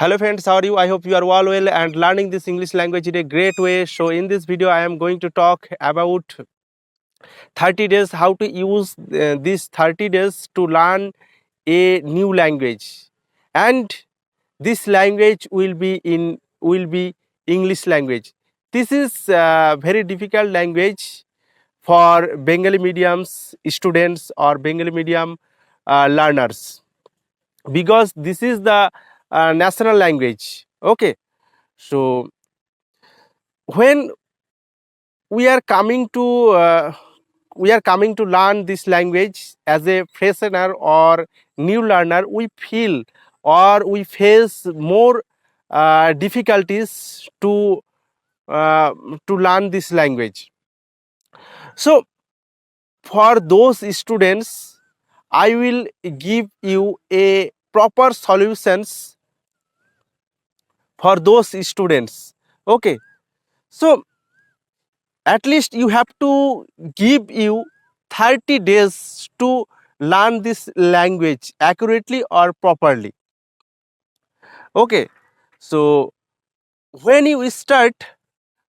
Hello friends, how are you? I hope you are all well and learning this English language in a great way. So in this video, I am going to talk about 30 days, how to use these 30 days to learn a new language. And this language will be English language. This is a very difficult language for Bengali mediums students or Bengali medium learners, because this is the national language. Okay, so when we are coming to learn this language as a freshener or new learner, we feel or we face more difficulties to learn this language. So for those students, I will give you a proper solutions for those students. Okay, so at least you have to give you 30 days to learn this language accurately or properly. Okay, so when you start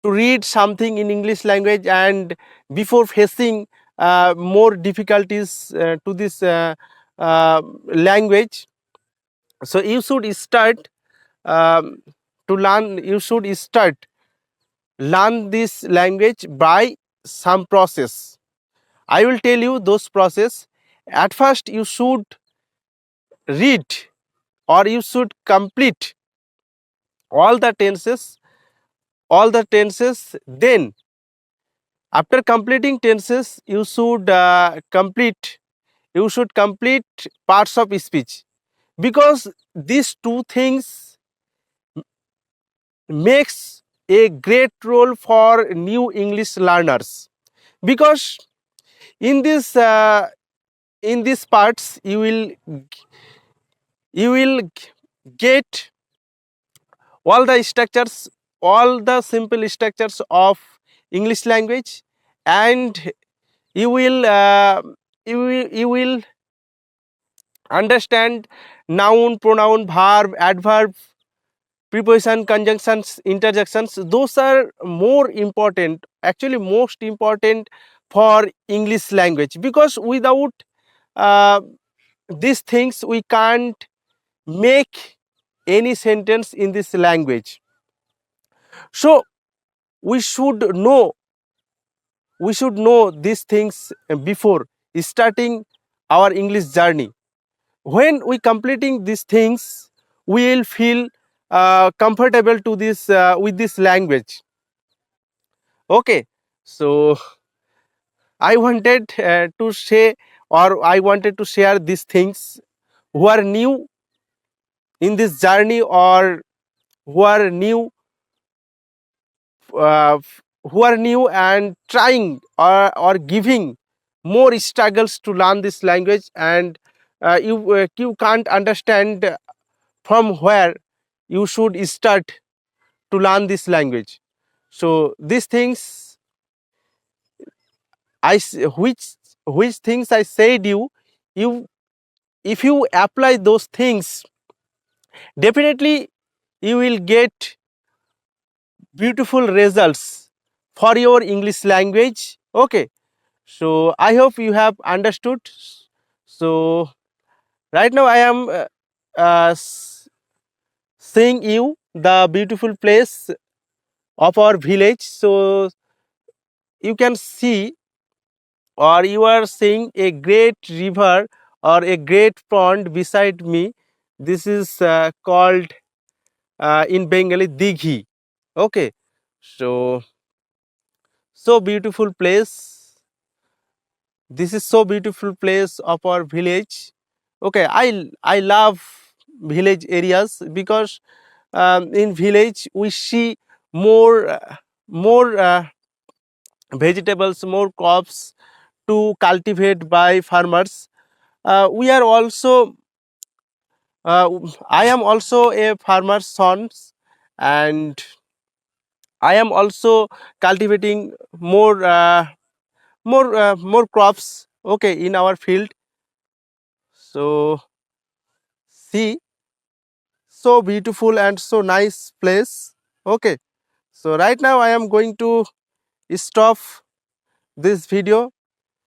to read something in English language and before facing more difficulties to this language, so you should start um, to learn, you should start learn this language by some process. I will tell you those process. At first you should read or you should complete all the tenses, then after completing tenses you should complete parts of speech, because these two things makes a great role for new English learners, because in this in these parts you will get all the structures, all the simple structures of English language, and you will you will understand noun, pronoun, verb, adverb, preposition, conjunctions, interjections. Those are more important, actually most important for English language, because without uh, these things we can't make any sentence in this language. So we should know these things before starting our English journey. When we completing these things, we will feel comfortable to this with this language. Okay, so I wanted to say, or I wanted to share these things who are new in this journey, or who are new uh, who are new and trying or giving more struggles to learn this language, and you can't understand from where you should start to learn this language. So these things which things I said you if you apply those things, definitely you will get beautiful results for your English language. Okay, so I hope you have understood. So right now I am seeing you the beautiful place of our village. So you can see, or you are seeing a great river or a great pond beside me. This is called in Bengali Dighi. Okay, so beautiful place. This is so beautiful place of our village. Okay, I love village areas, because in village we see more vegetables, more crops to cultivate by farmers. We are also I am also a farmer's son, and I am also cultivating more crops. Okay, in our field. So see, so beautiful and so nice place. Okay, so right now I am going to stop this video.